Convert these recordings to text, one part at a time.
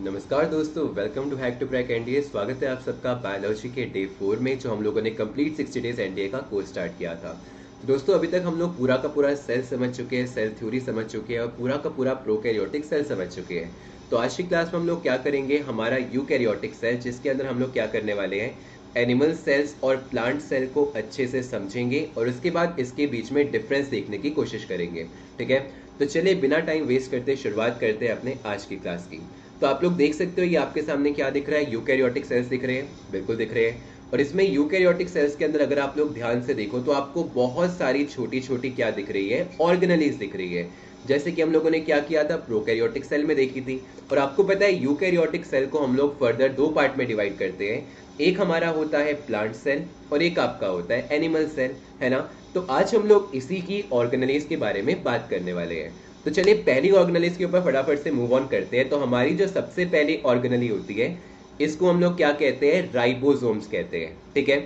नमस्कार दोस्तों, welcome to hack to crack NDA. स्वागत है आप सबका बायोलॉजी के डे 4 में, जो हम लोगों ने कंप्लीट 60 डेज एनडीए का कोर्स स्टार्ट किया था। तो दोस्तों, अभी तक हम लोग पूरा का पूरा सेल समझ चुके हैं, सेल थ्योरी समझ चुके हैं और पूरा का पूरा प्रोकैरियोटिक सेल समझ चुके हैं। तो आज की क्लास में हम लोग क्या करेंगे, हमारा यूकैरियोटिक सेल, जिसके अंदर हम लोग क्या करने वाले हैं, एनिमल सेल्स और प्लांट सेल को अच्छे से समझेंगे और उसके बाद इसके बीच में डिफरेंस देखने की कोशिश करेंगे। ठीक है, तो चलिए बिना टाइम वेस्ट करते शुरुआत करते हैं अपने आज की क्लास की। तो आप लोग देख सकते हो ये आपके सामने क्या दिख रहा है, यूकैरियोटिक सेल्स दिख रहे हैं, बिल्कुल दिख रहे हैं। और इसमें यूकैरियोटिक सेल्स के अंदर अगर आप लोग ध्यान से देखो तो आपको बहुत सारी छोटी छोटी क्या दिख रही है, ऑर्गेनेलीज दिख रही है। जैसे कि हम लोगों ने क्या किया था, प्रोकैरियोटिक सेल में देखी थी। और आपको पता है यूकैरियोटिक सेल को हम लोग फर्दर दो पार्ट में डिवाइड करते हैं। एक हमारा होता है प्लांट सेल और एक आपका होता है एनिमल सेल, है ना। तो आज हम लोग इसी की ऑर्गेनेलीज के बारे में बात करने वाले हैं। तो चलिए पहली ऑर्गेनेलीज के ऊपर फटाफट से मूव ऑन करते हैं। तो हमारी जो सबसे पहली ऑर्गेनेली होती है, इसको हम लोग क्या कहते हैं, राइबोसोम्स कहते हैं। ठीक है,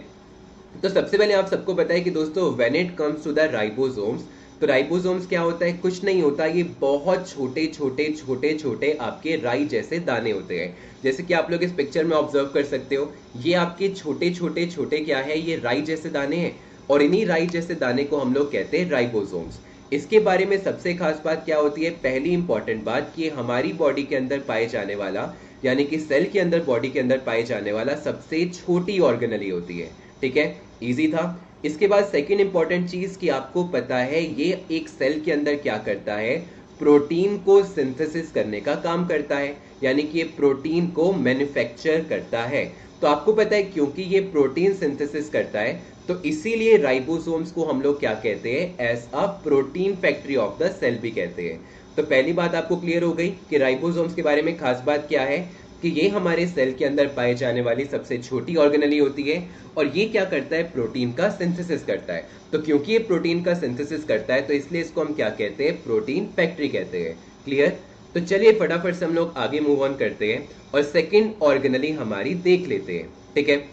तो सबसे पहले आप सबको पता है कि दोस्तों when it comes to the ribosomes, तो राइबोसोम्स क्या होता है, कुछ नहीं होता, ये बहुत छोटे छोटे छोटे छोटे आपके राई जैसे दाने होते हैं। जैसे कि आप लोग इस पिक्चर में ऑब्जर्व कर सकते हो, ये आपके छोटे छोटे छोटे क्या है, ये राई जैसे दाने हैं। और इन्हीं राई जैसे दाने को हम लोग कहते हैं राइबोसोम्स। इसके बारे में सबसे खास बात क्या होती है, पहली इंपॉर्टेंट बात कि हमारी बॉडी के अंदर पाए जाने वाला, यानी कि सेल के अंदर, बॉडी के अंदर पाए जाने वाला सबसे छोटी ऑर्गेनेली होती है। ठीक है, इजी था। इसके बाद सेकंड इंपॉर्टेंट चीज कि आपको पता है ये एक सेल के अंदर क्या करता है, प्रोटीन को सिंथेसिस करने का काम करता है, यानी कि ये प्रोटीन को मैन्युफैक्चर करता है। तो आपको पता है क्योंकि ये प्रोटीन सिंथेसिस करता है, तो इसीलिए राइबोसोम्स को हम लोग क्या कहते हैं, as a protein factory of the cell भी कहते हैं। तो पहली बात आपको क्लियर हो गई कि राइबोसोम्स के बारे में खास बात क्या है, कि ये हमारे सेल के अंदर पाए जाने वाली सबसे छोटी ऑर्गेनेली होती है और ये क्या करता है, प्रोटीन का सिंथेसिस करता है। तो क्योंकि ये प्रोटीन का सिंथेसिस करता है, तो इसलिए इसको हम क्या कहते हैं, प्रोटीन फैक्ट्री कहते हैं। क्लियर। तो चलिए फटाफट से हम लोग आगे मूव ऑन करते हैं और सेकेंड ऑर्गेनेली हमारी देख लेते हैं। ठीक है,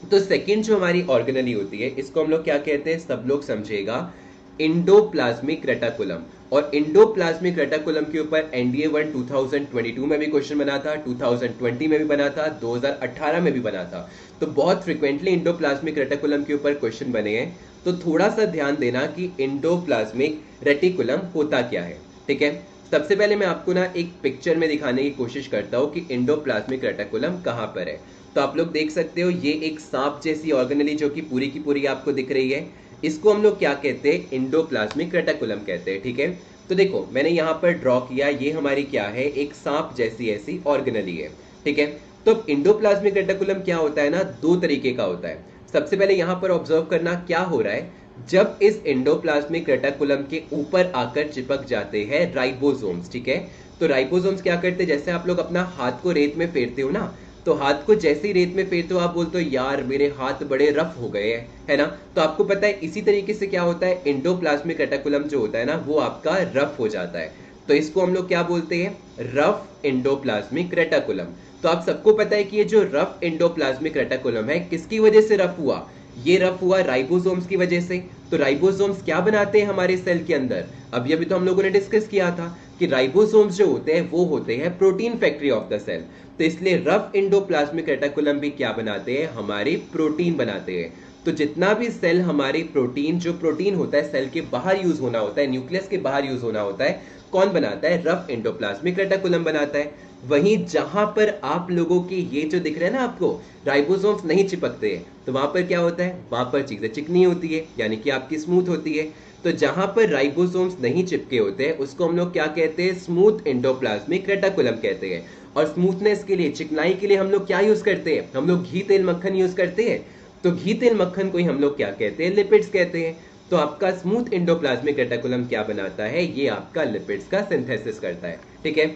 तो सेकेंड जो हमारी ऑर्गेनेली होती है, इसको हम लोग क्या कहते हैं, सब लोग समझेगा, इंडोप्लाज्मिक रेटिकुलम। और इंडोप्लाज्मिक रेटिकुलम के ऊपर एनडीए 1 2022 में भी क्वेश्चन बना था, 2020 में भी बना था, 2018 में भी बना था। तो बहुत फ्रिक्वेंटली इंडोप्लाज्मिक रेटिकुलम के ऊपर क्वेश्चन बने हैं। तो थोड़ा सा ध्यान देना कि इंडोप्लाज्मिक रेटिकुलम होता क्या है। ठीक है, सबसे पहले मैं आपको ना एक पिक्चर में दिखाने की कोशिश करता हूं कि इंडोप्लाज्मिक रेटिकुलम कहां पर है। तो आप लोग देख सकते हो, ये एक सांप जैसी ऑर्गेनेली जो कि पूरी की पूरी आपको दिख रही है, इसको हम लोग क्या कहते हैं, इंडोप्लाज्मिक रेटिकुलम कहते हैं। ठीक है, तो देखो मैंने यहाँ पर ड्रॉ किया, ये हमारी क्या है, एक सांप जैसी ऐसी ऑर्गेनेली है। ठीक है, तो इंडोप्लाज्मिक रेटिकुलम क्या होता है ना, दो तरीके का होता है। सबसे पहले यहाँ पर ऑब्जर्व करना क्या हो रहा है, जब इस इंडोप्लाज्मिक रेटिकुलम के ऊपर आकर चिपक जाते हैं राइबोसोम्स। ठीक है, तो राइबोसोम्स क्या करते हैं, जैसे आप लोग अपना हाथ को रेत में फेरते हो ना, तो हाथ को जैसे ही रेत में फेरते हो आप बोलते हो यार मेरे हाथ बड़े रफ हो गए हैं, है ना। तो आपको पता है इसी तरीके से क्या होता है, इंडोप्लाज्मिक रेटिकुलम जो होता है ना, वो आपका रफ हो जाता है। तो इसको हम लोग क्या बोलते हैं, रफ इंडोप्लाज्मिक रेटिकुलम। तो आप सबको पता है कि ये जो रफ इंडोप्लाज्मिक रेटिकुलम है, किसकी वजह से रफ हुआ, ये रफ हुआ राइबोसोम्स की वजह से। तो राइबोसोम्स क्या बनाते हैं हमारे सेल के अंदर, अभी तो हम लोगों ने डिस्कस किया था कि राइबोसोम्स जो होते हैं वो होते हैं protein factory of the cell. तो इसलिए रफ इंडोप्लाज्मिक रेटिकुलम भी क्या बनाते हैं, हमारे प्रोटीन बनाते हैं। तो जितना भी सेल हमारे प्रोटीन, जो प्रोटीन होता है सेल के बाहर यूज होना होता है, न्यूक्लियस के बाहर यूज होना होता है, कौन बनाता है, रफ इंडोप्लाज्मिक रेटिकुलम बनाता है। वहीं जहां पर आप लोगों के ये जो दिख रहे हैं ना आपको, राइबोसोम्स नहीं चिपकते हैं, तो वहां पर क्या होता है, वहां पर चीजें चिकनी होती है, यानी कि आपकी स्मूथ होती है। तो जहां पर राइबोसोम्स नहीं चिपके होते हैं उसको हम लोग क्या कहते हैं, स्मूथ इंडोप्लाज्मिक रेटिकुलम कहते हैं। और स्मूथनेस के लिए, चिकनाई के लिए हम लोग क्या यूज करते हैं, हम लोग घी तेल मक्खन यूज करते हैं। तो घी तेल मक्खन को ही हम लोग क्या कहते हैं, लिपिड्स कहते हैं। तो आपका स्मूथ इंडोप्लाज्मिक रेटिकुलम क्या बनाता है, ये आपका लिपिड्स का सिंथेसिस करता है। ठीक है,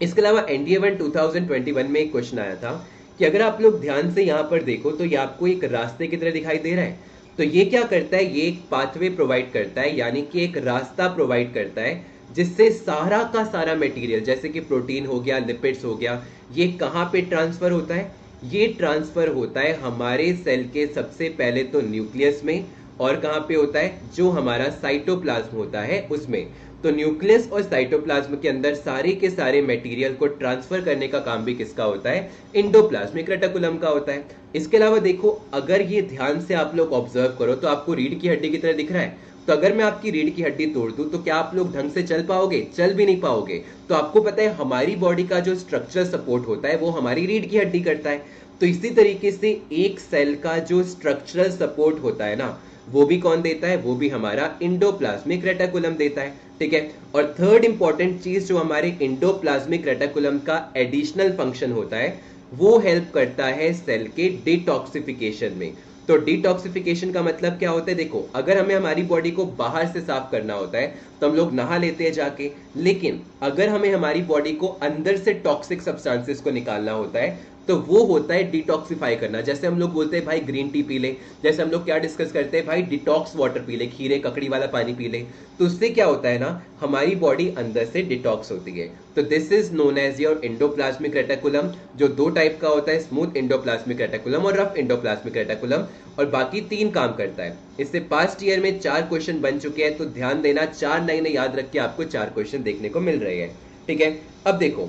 इसके अलावा एनडीए 1 2021 में एक क्वेश्चन आया था कि अगर आप लोग ध्यान से यहाँ पर देखो तो ये आपको एक रास्ते की तरह दिखाई दे रहा है। तो ये क्या करता है, ये एक पाथवे प्रोवाइड करता है, यानी कि एक रास्ता प्रोवाइड करता है, जिससे सारा का सारा मटेरियल, जैसे कि प्रोटीन हो गया, लिपिड्स हो गया, ये कहाँ पे ट्रांसफर होता है, ये ट्रांसफर होता है हमारे सेल के सबसे पहले तो न्यूक्लियस में, और कहाँ पे होता है, जो हमारा साइटोप्लाज्म होता है उसमें। तो न्यूक्लियस और साइटोप्लाज्म के अंदर सारे के सारे मटेरियल को ट्रांसफर करने का काम भी किसका होता है, इंडोप्लाज्मिक रेटिकुलम का होता है। इसके अलावा देखो, अगर ये ध्यान से आप लोग ऑब्जर्व करो तो आपको रीढ़ की हड्डी की तरह दिख रहा है। तो अगर मैं आपकी रीढ़ की हड्डी तोड़ दूं तो क्या आप लोग ढंग से चल पाओगे, चल भी नहीं पाओगे। तो आपको पता है हमारी बॉडी का जो स्ट्रक्चरल सपोर्ट होता है वो हमारी रीढ़ की हड्डी करता है। तो इसी तरीके से एक सेल का जो स्ट्रक्चरल सपोर्ट होता है ना, वो भी कौन देता है, वो भी हमारा इंडोप्लाज्मिक रेटिकुलम देता है। ठीक है, और थर्ड इंपॉर्टेंट चीज जो हमारे इंडोप्लाज्मिक रेटिकुलम का एडिशनल फंक्शन होता है, वो हेल्प करता है सेल के डिटॉक्सिफिकेशन में। तो डिटॉक्सिफिकेशन का मतलब क्या होता है, देखो अगर हमें हमारी बॉडी को बाहर से साफ करना होता है तो हम लोग नहा लेते हैं जाके, लेकिन अगर हमें हमारी बॉडी को अंदर से टॉक्सिक सब्सटेंसेस को निकालना होता है तो वो होता है डिटॉक्सिफाई करना। जैसे हम लोग बोलते हैं भाई ग्रीन टी पी ले, जैसे हम लोग क्या डिस्कस करते हैं भाई डिटॉक्स वाटर पी ले, खीरे ककड़ी वाला पानी पी ले, तो उससे क्या होता है ना, हमारी बॉडी अंदर से डिटॉक्स होती है। तो this is known as your endoplasmic reticulum, जो दो टाइप का होता है, स्मूथ इंडोप्लाज्मिक रेटिकुलम और रफ इंडोप्लाज्मिक रेटिकुलम, और बाकी 3 काम करता है। इससे पास्ट ईयर में 4 क्वेश्चन बन चुके हैं, तो ध्यान देना 4 नए याद रख के आपको 4 क्वेश्चन देखने को मिल रहे हैं। ठीक है, अब देखो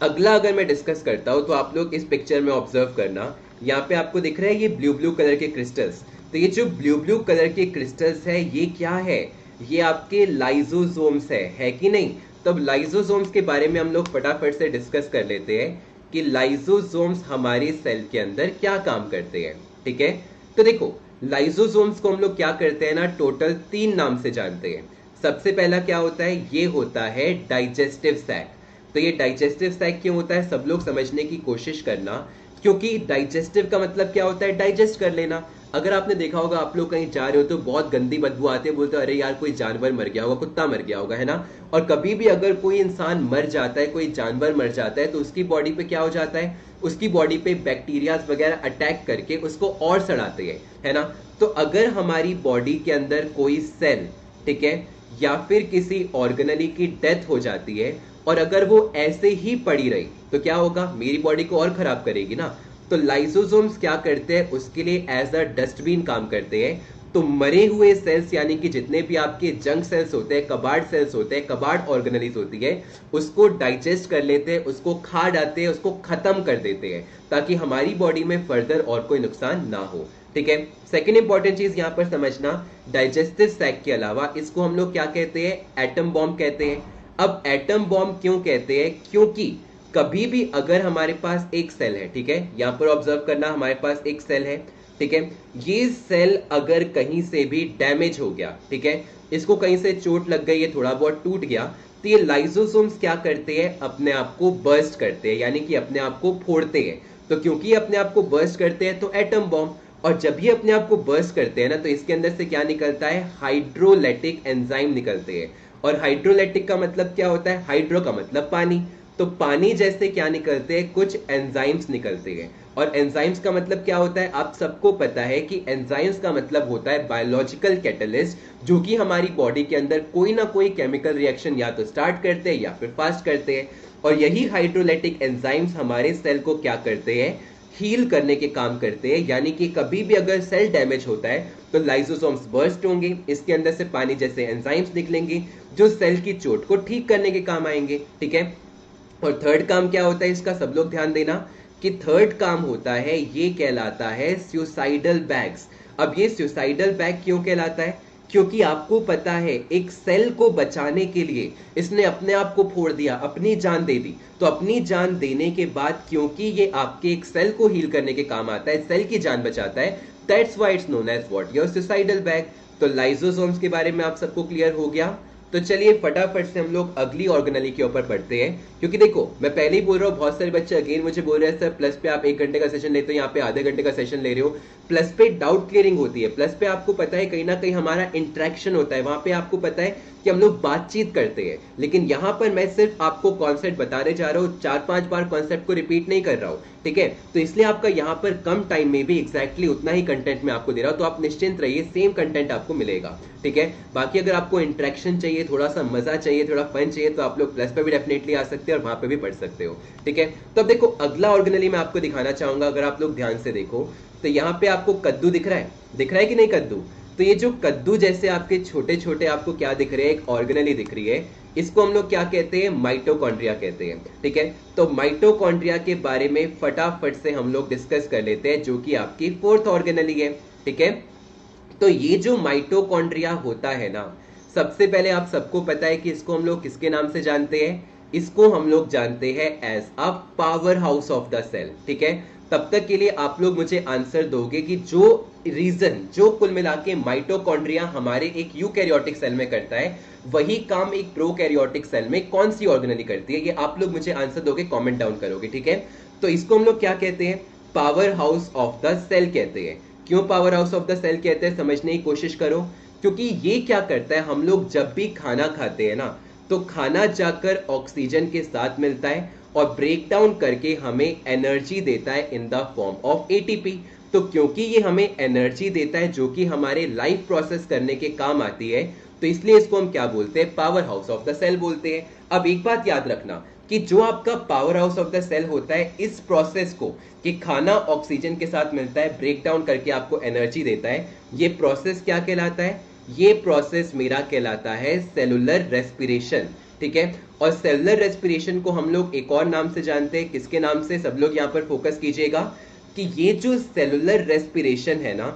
अगला अगर मैं डिस्कस करता हूं तो आप लोग इस पिक्चर में ऑब्जर्व करना, यहाँ पे आपको दिख रहा है ये ब्लू कलर के क्रिस्टल्स। तो ये जो ब्लू कलर के क्रिस्टल्स है ये क्या है, ये आपके लाइजोसोम्स है कि नहीं। तो अब लाइजोसोम्स के बारे में हम लोग फटाफट से डिस्कस कर लेते हैं कि लाइजोसोम्स हमारे सेल के अंदर क्या काम करते हैं। ठीक है, तो देखो लाइजोसोम्स को हम लोग क्या करते हैं ना, टोटल 3 नाम से जानते हैं। सबसे पहला क्या होता है, ये होता है डाइजेस्टिव सैक। तो ये डाइजेस्टिव सैक क्यों होता है, सब लोग समझने की कोशिश करना, क्योंकि डाइजेस्टिव का मतलब क्या होता है, डाइजेस्ट कर लेना। अगर आपने देखा होगा आप लोग कहीं जा रहे हो तो बहुत गंदी बदबू आती है, बोलते हो अरे यार कोई जानवर मर गया होगा, कुत्ता मर गया होगा, है ना। और कभी भी अगर कोई इंसान मर जाता है, कोई जानवर मर जाता है, तो उसकी बॉडी पे क्या हो जाता है, उसकी बॉडी पे बैक्टीरियाज वगैरह अटैक करके उसको और सड़ाते हैं, है ना। तो अगर हमारी बॉडी के अंदर कोई सेल, ठीक है, या फिर किसी ऑर्गेनली की डेथ हो जाती है और अगर वो ऐसे ही पड़ी रही तो क्या होगा, मेरी बॉडी को और खराब करेगी ना। तो लाइसोसोम्स क्या करते हैं, उसके लिए एज अ डस्टबिन काम करते हैं। तो मरे हुए सेल्स यानी कि जितने भी आपके जंक सेल्स होते हैं, कबाड़ सेल्स होते हैं, कबाड़ ऑर्गेनलीज होती है, उसको डाइजेस्ट कर लेते हैं, उसको खा डालते हैं, उसको खत्म कर देते हैं, ताकि हमारी बॉडी में फर्दर और कोई नुकसान ना हो। ठीक है, सेकेंड इंपॉर्टेंट चीज यहां पर समझना, डाइजेस्टिव सैक के अलावा इसको हम लोग क्या कहते हैं, एटम बॉम्ब कहते हैं। अब एटम बॉम्ब क्यों कहते हैं, क्योंकि कभी भी अगर हमारे पास एक सेल है, ठीक है, यहां पर ऑब्जर्व करना, हमारे पास एक सेल है, ठीक है, ये सेल अगर कहीं से भी डैमेज हो गया, ठीक है, इसको कहीं से चोट लग गई है, थोड़ा बहुत टूट गया, तो ये लाइसोसोम्स क्या करते हैं, अपने आप को बर्स्ट करते हैं, यानी कि अपने आप को फोड़ते हैं। तो क्योंकि ये अपने आप को बर्स्ट करते हैं तो एटम बॉम्ब, और जब ये अपने आप को बर्स्ट करते हैं ना, तो इसके अंदर से क्या निकलता है, हाइड्रोलाइटिक एंजाइम निकलते हैं। और हाइड्रोलाइटिक का मतलब क्या होता है, हाइड्रो का मतलब पानी, तो पानी जैसे क्या निकलते हैं, कुछ एंजाइम्स निकलते हैं। और एंजाइम्स का मतलब क्या होता है, आप सबको पता है कि एंजाइम्स का मतलब होता है बायोलॉजिकल कैटलिस्ट, जो कि हमारी बॉडी के अंदर कोई ना कोई केमिकल रिएक्शन या तो स्टार्ट करते हैं या फिर फास्ट करते हैं। और यही हाइड्रोलाइटिक एंजाइम्स हमारे सेल को क्या करते हैं, हील करने के काम करते हैं। यानी कि कभी भी अगर सेल डैमेज होता है तो लाइसोसोम्स बर्स्ट होंगे, इसके अंदर से पानी जैसे एंजाइम्स निकलेंगे जो सेल की चोट को ठीक करने के काम आएंगे। ठीक है, और थर्ड काम क्या होता है इसका, सब लोग ध्यान देना कि थर्ड काम होता है, ये कहलाता है सुसाइडल बैग्स। अब ये सुसाइडल बैग क्यों कहलाता है, क्योंकि आपको पता है एक सेल को बचाने के लिए इसने अपने आप को फोड़ दिया, अपनी जान दे दी। तो अपनी जान देने के बाद क्योंकि ये आपके एक सेल को हील करने के काम आता है, सेल की जान बचाता है, that's why it's known as what, your suicidal bag. तो लाइसोसोम्स के बारे में आप सबको क्लियर हो गया। तो चलिए फटाफट से हम लोग अगली ऑर्गेनली के ऊपर पढ़ते हैं, क्योंकि देखो मैं पहले ही बोल रहा हूँ, बहुत सारे बच्चे अगेन मुझे बोल रहे हैं सर प्लस पे आप 1 घंटे का सेशन लेते हो, यहाँ पे आधे घंटे का सेशन ले रहे हो। प्लस पे डाउट क्लियरिंग होती है, प्लस पे आपको पता है कहीं ना कहीं हमारा इंटरेक्शन होता है, वहां पे आपको पता है कि हम लोग बातचीत करते हैं। लेकिन यहाँ पर मैं सिर्फ आपको कॉन्सेप्ट बताने जा रहा हूँ, 4-5 बार कॉन्सेप्ट को रिपीट नहीं कर रहा हूँ। ठीक है, तो इसलिए आपका यहाँ पर कम टाइम में भी एग्जैक्टली उतना ही कंटेंट मैं आपको दे रहा हूँ, तो आप निश्चिंत रहिए, सेम कंटेंट आपको मिलेगा। ठीक है, बाकी अगर आपको इंटरेक्शन चाहिए, थोड़ा सा मजा चाहिए, थोड़ा फन चाहिए, तो आप लोग प्लस पे भी डेफिनेटली आ सकते हैं और वहां पे भी पढ़ सकते हो। ठीक है, तो अब देखो अगला ऑर्गेनली मैं आपको दिखाना चाहूंगा, अगर आप लोग ध्यान से देखो तो यहाँ पे आपको कद्दू दिख रहा है, दिख रहा है कि नहीं कद्दू। तो ये जो कद्दू जैसे आपके छोटे छोटे आपको क्या दिख रहे हैं, एक ऑर्गेनेली दिख रही है, इसको हम लोग क्या कहते हैं, माइटोकॉन्ड्रिया कहते हैं। ठीक है, तो माइटोकॉन्ड्रिया के बारे में फटाफट से हम लोग डिस्कस कर लेते हैं, जो कि आपकी फोर्थ ऑर्गेनेली है। ठीक है, तो ये जो माइटोकॉन्ड्रिया होता है ना, सबसे पहले आप सबको पता है कि इसको हम लोग किसके नाम से जानते हैं, इसको हम लोग जानते हैं as a powerhouse of the cell. ठीक है, तब तक के लिए आप लोग मुझे आंसर दोगे कि जो रीजन, जो कुल मिला के माइटोकॉन्ड्रिया हमारे एक यूकैरियोटिक सेल में करता है, वही काम एक प्रोकैरियोटिक सेल में कौन सी ऑर्गेनेली करती है, ये आप लोग मुझे आंसर दोगे, कमेंट डाउन करोगे। ठीक है, तो इसको हम लोग क्या कहते हैं, powerhouse of the cell कहते हैं। क्यों powerhouse of the cell कहते हैं, समझने की कोशिश करो। क्योंकि ये क्या करता है, हम लोग जब भी खाना खाते हैं ना, तो खाना जाकर ऑक्सीजन के साथ मिलता है और ब्रेक डाउन करके हमें एनर्जी देता है in the form of ATP. तो क्योंकि ये हमें एनर्जी देता है जो कि हमारे लाइफ प्रोसेस करने के काम आती है, तो इसलिए इसको हम क्या बोलते हैं, powerhouse of the cell बोलते हैं। अब एक बात याद रखना कि जो आपका powerhouse of the cell होता है, इस प्रोसेस को, कि खाना ऑक्सीजन के साथ मिलता है, ब्रेक डाउन करके आपको एनर्जी देता है, ये प्रोसेस क्या कहलाता है, ये प्रोसेस मेरा कहलाता है सेलुलर रेस्पिरेशन। ठीक है, और सेलुलर रेस्पिरेशन को हम लोग एक और नाम से जानते हैं, किसके नाम से, सब लोग यहाँ पर फोकस कीजिएगा कि ये जो सेलुलर रेस्पिरेशन है ना,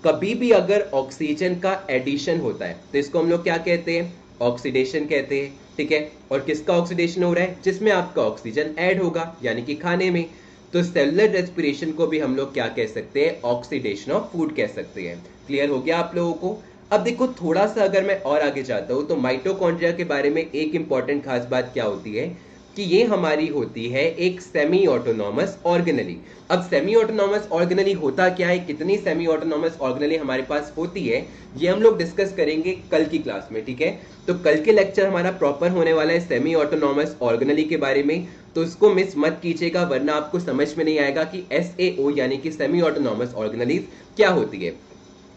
कभी भी अगर ऑक्सीजन का एडिशन होता है तो इसको हम लोग क्या कहते हैं, ऑक्सीडेशन कहते हैं। ठीक है, और किसका ऑक्सीडेशन हो रहा है, जिसमें आपका ऑक्सीजन ऐड होगा, यानी कि खाने में। तो सेलुलर रेस्पिरेशन को भी हम लोग क्या कह सकते हैं, ऑक्सीडेशन ऑफ फूड कह सकते हैं। क्लियर हो गया आप लोगों को। अब देखो थोड़ा सा अगर मैं और आगे जाता हूं, तो माइटोकॉन्ड्रिया के बारे में एक इंपॉर्टेंट खास बात क्या होती है कि ये हमारी होती है एक सेमी ऑटोनॉमस ऑर्गेनेली। अब सेमी ऑटोनॉमस ऑर्गेनेली होता क्या है, कितनी सेमी ऑटोनॉमस ऑर्गेनेली हमारे पास होती है, ये हम लोग डिस्कस करेंगे कल की क्लास में। ठीक है, तो कल के लेक्चर हमारा प्रॉपर होने वाला है सेमी ऑटोनॉमस ऑर्गेनेली के बारे में, तो इसको मिस मत कीजिएगा, वरना आपको समझ में नहीं आएगा कि SAO यानी कि सेमी ऑटोनॉमस ऑर्गेनेलीज क्या होती है।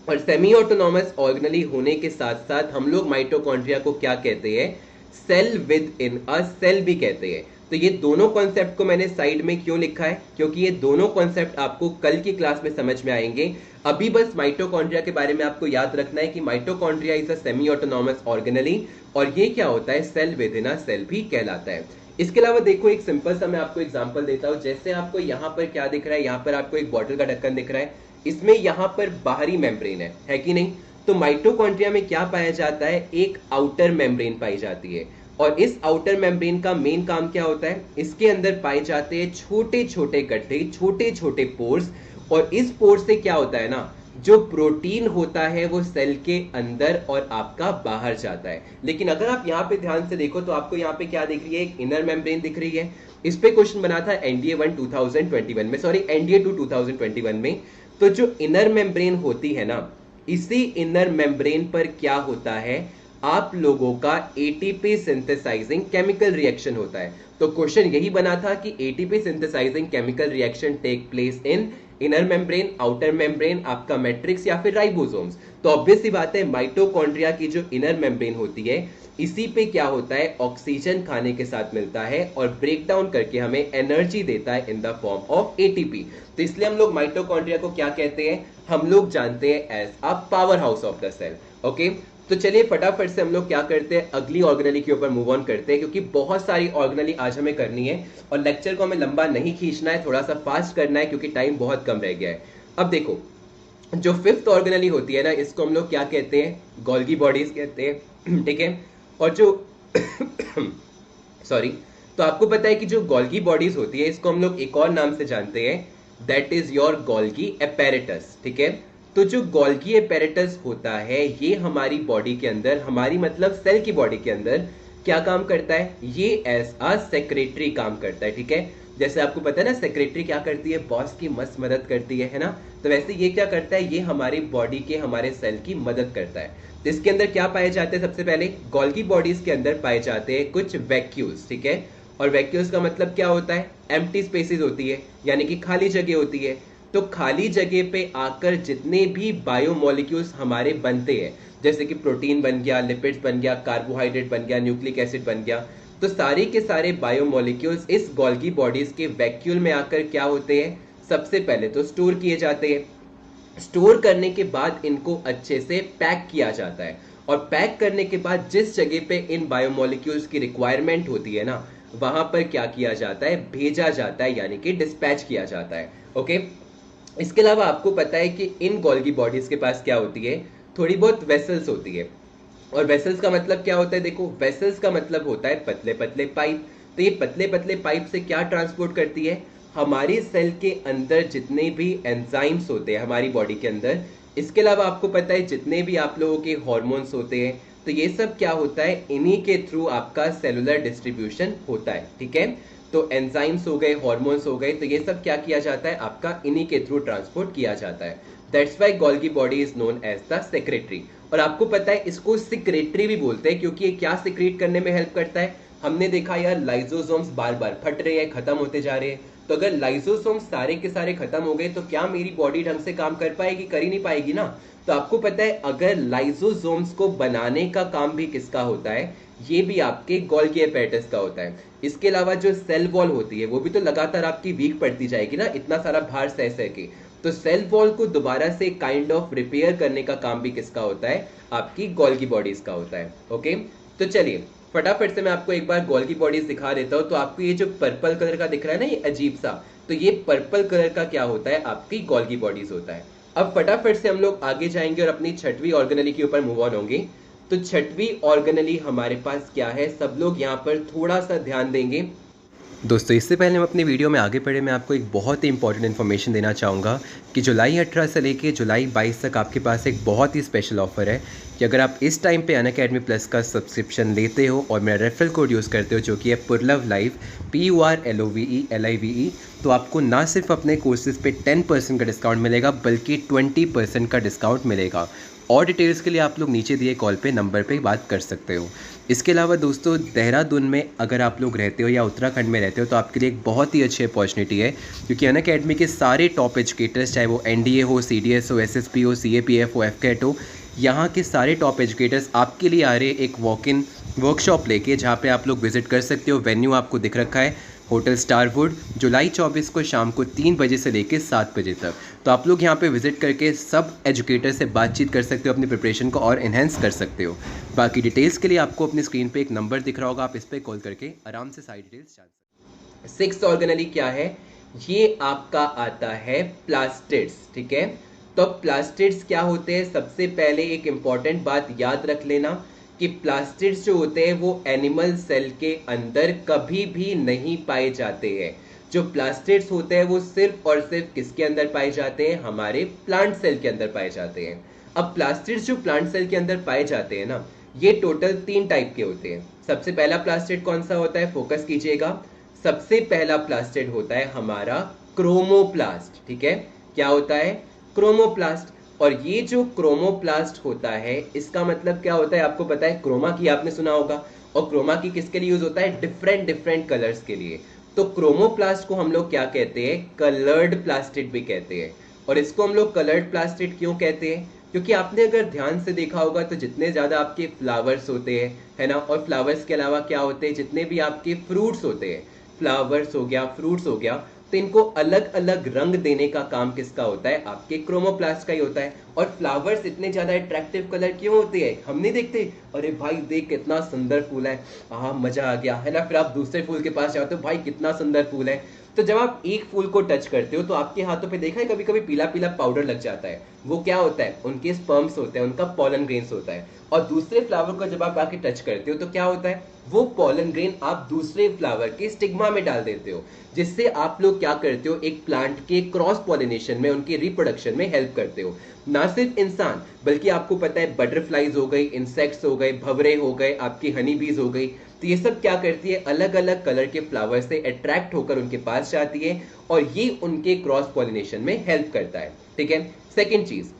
और सेमी ऑटोनॉमस ऑर्गेनेली होने के साथ साथ हम लोग माइटोकॉन्ड्रिया को क्या कहते हैं, cell within a cell भी कहते हैं। तो ये दोनों कॉन्सेप्ट को मैंने साइड में क्यों लिखा है, क्योंकि ये दोनों कॉन्सेप्ट आपको कल की क्लास में समझ में आएंगे। अभी बस माइटोकॉन्ड्रिया के बारे में आपको याद रखना है कि mitochondria is a semi autonomous organelle, और ये क्या होता है, cell within a cell भी कहलाता है। इसके अलावा देखो एक सिंपल सा मैं आपको एग्जांपल देता हूं। जैसे आपको यहाँ पर क्या दिख रहा है, यहाँ पर आपको एक बॉटल का ढक्कन दिख रहा है, इसमें यहाँ पर बाहरी मेम्ब्रेन है कि नहीं। तो माइटोकॉन्ड्रिया में क्या पाया जाता है, एक आउटर मेम्ब्रेन पाई जाती है, और इस आउटर मेम्ब्रेन का मेन काम क्या होता है, इसके अंदर पाए जाते हैं छोटे छोटे गड्ढे, छोटे छोटे पोर्स, और इस पोर्स से क्या होता है ना, जो प्रोटीन होता है वो सेल के अंदर और आपका बाहर जाता है। लेकिन अगर आप यहाँ पे ध्यान से देखो तो आपको यहाँ पे क्या दिख रही है, एक इनर मेम्ब्रेन दिख रही है। इस पे क्वेश्चन बना था NDA 1 2021 में, सॉरी NDA 2 2021 में। तो जो इनर मेम्ब्रेन होती है ना, इसी इनर मेम्ब्रेन पर क्या होता है, आप लोगों का एटीपी सिंथेसाइजिंग केमिकल रिएक्शन होता है। तो क्वेश्चन यही बना था कि ATP synthesising chemical reaction take place in inner membrane, outer membrane, आपका मैट्रिक्स या फिर राइबोसोम्स। तो ऑब्वियस सी बात है, माइटोकॉन्ड्रिया की जो इनर मेम्ब्रेन होती है, इसी पे क्या होता है, ऑक्सीजन खाने के साथ मिलता है और ब्रेक डाउन करके हमें एनर्जी देता है in the form of ATP. तो इसलिए हम लोग माइटोकॉन्ड्रिया को क्या कहते हैं, हम लोग जानते हैं as a powerhouse of the cell. Okay, तो चलिए फटाफट से हम लोग क्या करते हैं, अगली ऑर्गेनेली के ऊपर मूव ऑन करते हैं, क्योंकि बहुत सारी ऑर्गेनेली आज हमें करनी है और लेक्चर को हमें लंबा नहीं खींचना है, थोड़ा सा फास्ट करना है क्योंकि टाइम बहुत कम रह गया है। अब देखो जो फिफ्थ ऑर्गेनेली होती है ना, इसको हम लोग क्या कहते हैं, गोल्गी बॉडीज कहते हैं। ठीक है, और जो सॉरी, तो आपको पता है कि जो गोल्गी बॉडीज होती है, इसको हम लोग एक और नाम से जानते हैं, that is your Golgi apparatus. ठीक है, तो जो गोल्गी एपेरेटस होता है, ये हमारी बॉडी के अंदर, हमारी मतलब सेल की बॉडी के अंदर क्या काम करता है, ये एज अ सेक्रेटरी काम करता है। ठीक है, जैसे आपको पता है ना, सेक्रेटरी क्या करती है, बॉस की मस्त मदद करती है ना, तो वैसे ये क्या करता है, ये हमारी बॉडी के, हमारे सेल की मदद करता है। तो इसके अंदर क्या पाए जाते हैं, सबसे पहले गोल्गी बॉडीज के अंदर पाए जाते हैं कुछ वैक्यूल्स। ठीक है, और वैक्यूल्स का मतलब क्या होता है, एम्प्टी स्पेसेस होती है, यानी कि खाली जगह होती है। तो खाली जगह पे आकर जितने भी बायोमोलिक्यूल्स हमारे बनते हैं, जैसे कि प्रोटीन बन गया, लिपिड्स बन गया, कार्बोहाइड्रेट बन गया, न्यूक्लिक एसिड बन गया, तो सारे के सारे बायोमोलिक्यूल्स इस गोल्गी बॉडीज के वैक्यूल में आकर क्या होते हैं, सबसे पहले तो स्टोर किए जाते हैं। स्टोर करने के बाद इनको अच्छे से पैक किया जाता है, और पैक करने के बाद जिस जगह पे इन बायोमोलिक्यूल्स की रिक्वायरमेंट होती है ना, वहां पर क्या किया जाता है, भेजा जाता है, यानी कि डिस्पैच किया जाता है। ओके, इसके अलावा आपको पता है कि इन गोल्गी बॉडीज के पास क्या होती है, थोड़ी बहुत वेसल्स होती है। और वेसल्स का मतलब क्या होता है, देखो वेसल्स का मतलब होता है पतले पतले पाइप। तो ये पतले पतले पाइप से क्या ट्रांसपोर्ट करती है, हमारी सेल के अंदर जितने भी एंजाइम्स होते हैं हमारी बॉडी के अंदर, इसके अलावा आपको पता है जितने भी आप लोगों के हॉर्मोन्स होते हैं, तो ये सब क्या होता है, इन्हीं के थ्रू आपका सेलुलर डिस्ट्रीब्यूशन होता है। ठीक है, तो एंजाइम्स हो गए, हॉर्मोन्स हो गए, तो ये सब क्या किया जाता है, आपका इन्हीं के थ्रू ट्रांसपोर्ट किया जाता है। That's why Golgi body is known as the secretary. और आपको पता है इसको सिक्रेटरी भी बोलते हैं, क्योंकि ये क्या सिक्रेट करने में हेल्प करता है। हमने देखा यार लाइजोसोम्स बार बार फट रहे हैं, खत्म होते जा रहे हैं, तो अगर लाइजोसोम्स सारे के सारे खत्म हो गए तो क्या मेरी बॉडी ढंग से काम कर पाएगी, कर ही नहीं पाएगी ना। तो आपको पता है अगर लाइजोसोम्स को बनाने का काम भी किसका होता है, ये भी आपके गोल्गी एपेटाइटिस का होता है। इसके अलावा जो सेल वॉल होती है वो भी तो लगातार आपकी वीक पड़ती जाएगी ना, इतना सारा भार सह सह के। तो सेल वॉल को दोबारा से काइंड ऑफ रिपेयर करने का काम भी किसका होता है, आपकी गोल्गी बॉडीज का होता है। ओके, तो चलिए फटाफट से मैं आपको एक बार गोल्गी बॉडीज दिखा देता हूं। तो आपको ये जो पर्पल कलर का दिख रहा है ना, ये अजीब सा, तो ये पर्पल कलर का क्या होता है, आपकी गोल्गी बॉडीज होता है। अब फटाफट से हम लोग आगे जाएंगे और अपनी छठवीं ऑर्गेनली के ऊपर मूव ऑन होंगे। तो छठवीं ऑर्गेनली हमारे पास क्या है, सब लोग यहाँ पर थोड़ा सा ध्यान देंगे। दोस्तों इससे पहले हम अपनी वीडियो में आगे बढ़े, मैं आपको एक बहुत ही इंपॉर्टेंट इन्फॉर्मेशन देना चाहूँगा कि जुलाई 18 से लेके जुलाई 22 तक आपके पास एक बहुत ही स्पेशल ऑफर है कि अगर आप इस टाइम पे अनअकैडमी प्लस का सब्सक्रिप्शन लेते हो और मेरा रेफरल कोड यूज़ करते हो जो कि है पुरलव लाइव PURLOVE, तो आपको ना सिर्फ अपने कोर्सेज पे 10% का डिस्काउंट मिलेगा बल्कि 20% का डिस्काउंट मिलेगा। और डिटेल्स के लिए आप लोग नीचे दिए कॉल पे नंबर पे बात कर सकते हो। इसके अलावा दोस्तों देहरादून में अगर आप लोग रहते हो या उत्तराखंड में रहते हो तो आपके लिए एक बहुत ही अच्छी अपॉर्चुनिटी है, क्योंकि अनअकैडमी के सारे टॉप एजुकेटर्स, चाहे वो NDA हो, CDS हो, SSP हो, CAPF हो, FCAT हो, यहाँ के सारे टॉप एजुकेटर्स आपके लिए आ रहे एक वॉक इन वर्कशॉप लेके, जहाँ पे आप लोग विजिट कर सकते हो। वेन्यू आपको दिख रखा है, होटल स्टारवुड, जुलाई 24 को शाम को 3 बजे से लेकर 7 बजे तक। तो आप लोग यहाँ पे विजिट करके सब एजुकेटर से बातचीत कर सकते हो, अपनी प्रिपरेशन को और इन्हेंस कर सकते हो। बाकी डिटेल्स के लिए आपको अपनी स्क्रीन पे एक नंबर दिख रहा होगा, आप इस पर कॉल करके आराम से सारी डिटेल्स जान सकते हो। सिक्स्थ ऑर्गेनली क्या है, ये आपका आता है प्लास्टिड्स। ठीक है, तो प्लास्टिड्स क्या होते हैं, सबसे पहले एक इंपॉर्टेंट बात याद रख लेना कि प्लास्टिड्स जो होते हैं वो एनिमल सेल के अंदर कभी भी नहीं पाए जाते हैं। जो प्लास्टिड्स होते हैं वो सिर्फ और सिर्फ किसके अंदर पाए जाते हैं, हमारे प्लांट सेल के अंदर पाए जाते हैं। अब प्लास्टिड्स जो प्लांट सेल के अंदर पाए जाते हैं ना, ये टोटल 3 टाइप के होते हैं। सबसे पहला प्लास्टिड कौन सा होता है, फोकस कीजिएगा। सबसे पहला प्लास्टिड होता है हमारा क्रोमोप्लास्ट। ठीक है, क्या होता है, क्रोमोप्लास्ट। और ये जो क्रोमोप्लास्ट होता है इसका मतलब क्या होता है, आपको पता है क्रोमा की आपने सुना होगा, और क्रोमा की किसके लिए यूज होता है, डिफरेंट डिफरेंट कलर्स के लिए। तो क्रोमोप्लास्ट को हम लोग क्या कहते हैं, कलर्ड प्लास्टिड भी कहते हैं। और इसको हम लोग कलर्ड प्लास्टिड क्यों कहते हैं, क्योंकि आपने अगर ध्यान से देखा होगा तो जितने ज्यादा आपके फ्लावर्स होते हैं, है ना, और फ्लावर्स के अलावा क्या होते हैं, जितने भी आपके फ्रूट्स होते हैं, फ्लावर्स हो गया, फ्रूट्स हो गया, तो इनको अलग अलग रंग देने का काम किसका होता है, आपके क्रोमोप्लास्ट का ही होता है। और फ्लावर्स इतने ज्यादा अट्रैक्टिव कलर क्यों होते हैं, हम नहीं देखते, अरे भाई देख कितना सुंदर फूल है, हाँ मजा आ गया, है ना, फिर आप दूसरे फूल के पास जाते हो, भाई कितना सुंदर फूल है। तो जब आप एक फूल को टच करते हो तो आपके हाथों पे देखा है कभी कभी पीला पीला पाउडर लग जाता है, वो क्या होता है, उनके स्पर्म्स होते हैं, उनका पॉलन ग्रेन्स होता है। और दूसरे फ्लावर को जब आप आके टच करते हो तो क्या होता है, वो पॉलन ग्रेन आप दूसरे फ्लावर के स्टिग्मा में डाल देते हो, जिससे आप लोग क्या करते हो, एक प्लांट के क्रॉस पॉलिनेशन में, उनके रिप्रोडक्शन में हेल्प करते हो। ना सिर्फ इंसान बल्कि आपको पता है बटरफ्लाईज हो गई, इंसेक्ट्स हो गए, भंवरे हो गए, आपकी हनी बीज हो गई, तो ये सब क्या करती है, अलग अलग कलर के फ्लावर से अट्रैक्ट होकर उनके पास जाती है और ये उनके क्रॉस पॉलिनेशन में हेल्प करता है। ठीक है, सेकेंड चीज,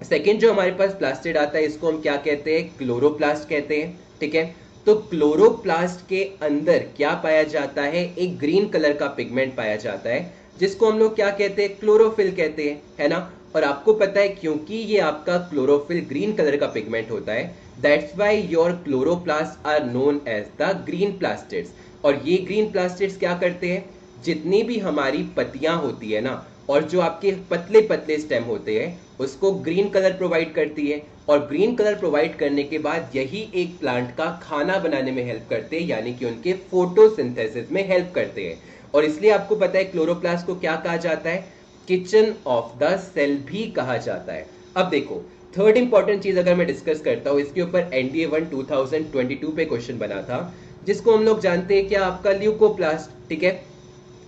सेकेंड जो हमारे पास प्लास्टिड आता है इसको हम क्या कहते हैं, क्लोरोप्लास्ट कहते हैं। ठीक है, तो क्लोरोप्लास्ट के अंदर क्या पाया जाता है, एक ग्रीन कलर का पिगमेंट पाया जाता है जिसको हम लोग क्या कहते हैं, क्लोरोफिल कहते हैं, है ना। और आपको पता है क्योंकि ये आपका क्लोरोफिल ग्रीन कलर का पिगमेंट होता है, that's why your chloroplast are known as the green plastids. और ये ग्रीन प्लास्टिड्स क्या करते हैं, जितनी भी हमारी पत्तियां होती है ना, और जो आपके पतले पतले स्टेम होते हैं उसको ग्रीन कलर प्रोवाइड करती है, और ग्रीन कलर प्रोवाइड करने के बाद यही एक प्लांट का खाना बनाने में हेल्प करते हैं, यानी कि उनके फोटोसिंथेसिस में हेल्प करते हैं। और इसलिए आपको पता है क्लोरोप्लास्ट को क्या कहा जाता है, किचन ऑफ द सेल भी कहा जाता है। अब देखो थर्ड इंपॉर्टेंट चीज अगर मैं डिस्कस करता हूं, इसके ऊपर एनडीए 1 2022 पे क्वेश्चन बना था, जिसको हम लोग जानते हैं क्या, आपका ल्यूकोप्लास्ट। ठीक है,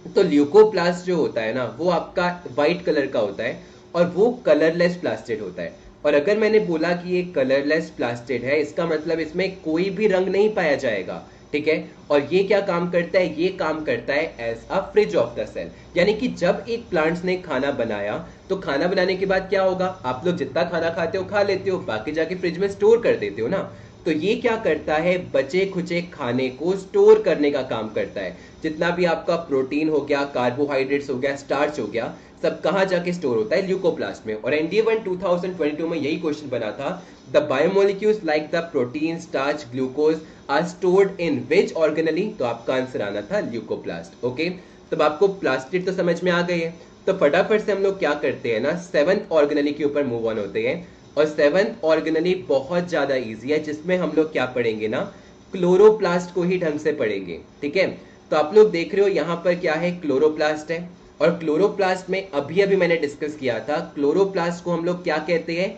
तो ल्यूकोप्लास्ट जो होता है ना वो आपका व्हाइट कलर का होता है और वो कलरलेस प्लास्टिड होता है। और अगर मैंने बोला कि ये कलरलेस प्लास्टिड है, इसका मतलब इसमें कोई भी रंग नहीं पाया जाएगा। ठीक है, और ये क्या काम करता है, ये काम करता है as a fridge of the cell, यानी कि जब एक प्लांट्स ने खाना बनाया तो खाना बनाने के बाद क्या होगा, आप लोग जितना खाना खाते हो खा लेते हो, बाकी जाके फ्रिज में स्टोर कर देते हो ना। तो ये क्या करता है, बचे खुचे खाने को स्टोर करने का काम करता है। जितना भी आपका प्रोटीन हो गया, कार्बोहाइड्रेट्स हो गया, स्टार्च हो गया, सब कहाँ जाके स्टोर होता है, ल्यूकोप्लास्ट में। और एनडीए 1 2022 में यही क्वेश्चन बना था, the biomolecules like the protein, starch, glucose are stored in which organelle, तो आपका आंसर आना था ल्यूकोप्लास्ट। ओके, तब आपको प्लास्टिड तो समझ में आ गई है। तो फटाफट से हम लोग क्या करते हैं ना, 7th ऑर्गेनली के ऊपर मूव ऑन होते हैं। और 7th ऑर्गेनली बहुत ज्यादा इजी है, जिसमें हम लोग क्या पढ़ेंगे ना, क्लोरोप्लास्ट को ही ढंग से पढ़ेंगे। ठीक है, तो आप लोग देख रहे हो यहाँ पर क्या है, क्लोरोप्लास्ट है। और क्लोरोप्लास्ट में अभी अभी मैंने डिस्कस किया था, क्लोरोप्लास्ट को हम लोग क्या कहते हैं,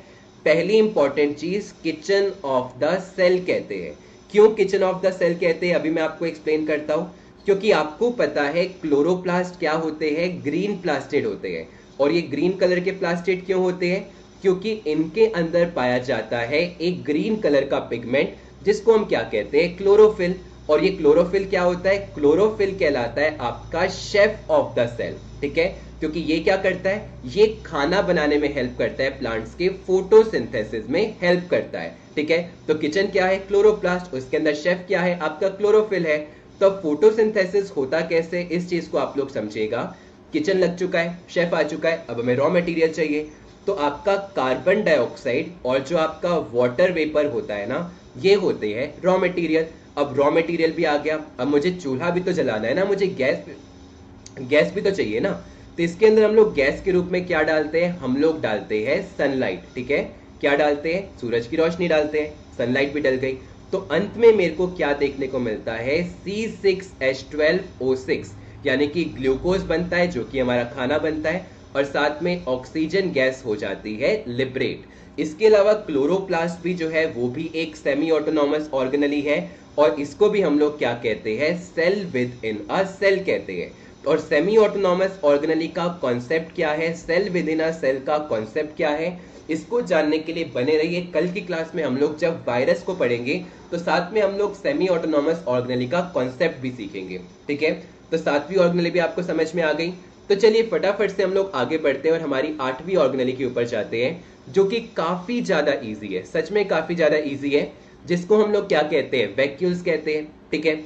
पहली इंपॉर्टेंट चीज किचन ऑफ द सेल कहते हैं। क्यों किचन ऑफ द सेल कहते हैं, अभी मैं आपको एक्सप्लेन करता हूं। क्योंकि आपको पता है क्लोरोप्लास्ट क्या होते हैं, ग्रीन प्लास्टिड होते हैं। और ये ग्रीन कलर के प्लास्टिड क्यों होते हैं, क्योंकि इनके अंदर पाया जाता है एक ग्रीन कलर का पिगमेंट, जिसको हम क्या कहते हैं, क्लोरोफिल। और ये क्लोरोफिल क्या होता है, क्लोरोफिल कहलाता है आपका शेफ ऑफ द सेल। ठीक है, क्योंकि ये क्या करता है, ये खाना बनाने में हेल्प करता है, प्लांट्स के फोटोसिंथेसिस में हेल्प करता है। ठीक है, तो किचन क्या है, क्लोरोप्लास्ट, उसके अंदर शेफ क्या है, आपका क्लोरोफिल है। तो फोटोसिंथेसिस होता कैसे, इस चीज को आप लोग समझिएगा। किचन लग चुका है, शेफ आ चुका है, अब हमें रॉ मटेरियल चाहिए। तो आपका कार्बन डाइऑक्साइड और जो आपका वाटर वेपर होता है ना, ये होते हैं रॉ मटेरियल। अब रॉ मटेरियल भी आ गया, अब मुझे चूल्हा भी तो जलाना है ना, मुझे गैस भी तो चाहिए ना। तो इसके अंदर हम लोग गैस के रूप में क्या डालते हैं, हम लोग डालते हैं सनलाइट। ठीक है, क्या डालते हैं, सूरज की रोशनी डालते हैं, सनलाइट भी डल गई। तो अंत में मेरे को क्या देखने को मिलता है, C6H12O6, यानी कि ग्लूकोज बनता है जो कि हमारा खाना बनता है, और साथ में ऑक्सीजन गैस हो जाती है लिबरेट। इसके अलावा क्लोरोप्लास्ट भी जो है वो भी एक सेमी ऑटोनॉमस ऑर्गेनली है, और इसको भी हम लोग क्या कहते हैं, cell within a cell कहते हैं। और सेमी ऑटोनॉमस ऑर्गेनली का कॉन्सेप्ट क्या है, cell within a cell का कॉन्सेप्ट क्या है, इसको जानने के लिए बने रहिए। कल की क्लास में हम लोग जब वायरस को पढ़ेंगे तो साथ में हम लोग सेमी ऑटोनॉमस ऑर्गेनली का कॉन्सेप्ट भी सीखेंगे। ठीक है, तो 7वीं ऑर्गेनली भी आपको समझ में आ गई। तो चलिए फटाफट से हम लोग आगे बढ़ते हैं और हमारी 8वीं ऑर्गेनली के ऊपर जाते हैं, जो कि काफी ज्यादा इजी है, सच में काफी ज्यादा इजी है, जिसको हम लोग क्या कहते हैं, वैक्यूल्स कहते हैं। ठीक है,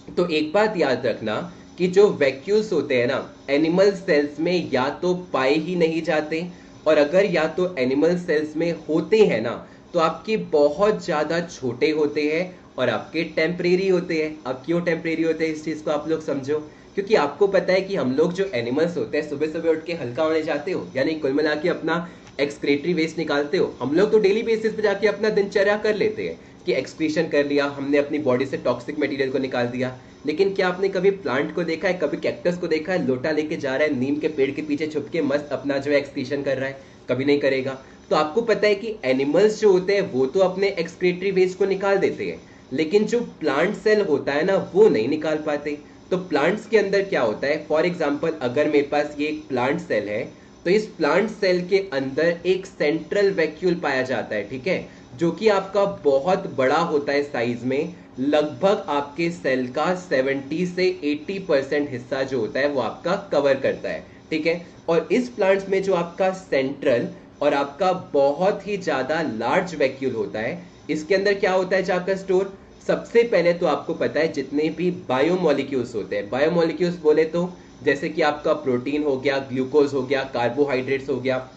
तो एक बात याद रखना कि जो वैक्यूल्स होते हैं ना, एनिमल सेल्स में या तो पाए ही नहीं जाते, और अगर या तो एनिमल सेल्स में होते हैं ना तो आपके बहुत ज्यादा छोटे होते हैं और आपके टेम्परेरी होते हैं। अब क्यों टेम्परेरी होते हैं, इस चीज को आप लोग समझो। क्योंकि आपको पता है कि हम लोग जो एनिमल्स होते हैं, सुबह सुबह उठ के हल्का होने जाते हो, यानी कुल मिला के अपना एक्सक्रेटरी वेस्ट निकालते हो। हम लोग तो डेली बेसिस पे जाके अपना दिनचर्या कर लेते हैं कि एक्सक्रीशन कर लिया, हमने अपनी बॉडी से टॉक्सिक मटेरियल को निकाल दिया। लेकिन क्या आपने कभी प्लांट को देखा है, कभी कैक्टस को देखा है, लोटा लेके जा रहा है नीम के पेड़ के पीछे छुप के मस्त अपना जो एक्सक्रीशन कर रहा है, कभी नहीं करेगा। तो आपको पता है कि एनिमल्स जो होते हैं वो तो अपने एक्सक्रेटरी वेस्ट को निकाल देते हैं, लेकिन जो प्लांट सेल होता है ना वो नहीं निकाल पाते। तो प्लांट्स के अंदर क्या होता है, फॉर एग्जाम्पल अगर मेरे पास ये एक प्लांट सेल है, तो इस प्लांट सेल के अंदर एक सेंट्रल वैक्यूल पाया जाता है। ठीक है, जो कि आपका बहुत बड़ा होता है साइज में, लगभग आपके सेल का 70 से 80% हिस्सा जो होता है वो आपका कवर करता है। ठीक है, और इस प्लांट्स में जो आपका सेंट्रल और आपका बहुत ही ज्यादा लार्ज वैक्यूल होता है, इसके अंदर क्या होता है जाकर स्टोर, सबसे पहले तो आपको पता है जितने भी बायोमोलिक्यूल्स होते हैं, बायोमोलिक्यूल्स बोले तो जैसे कि आपका प्रोटीन हो गया, ग्लूकोज हो गया, कार्बोहाइड्रेट्स हो गया,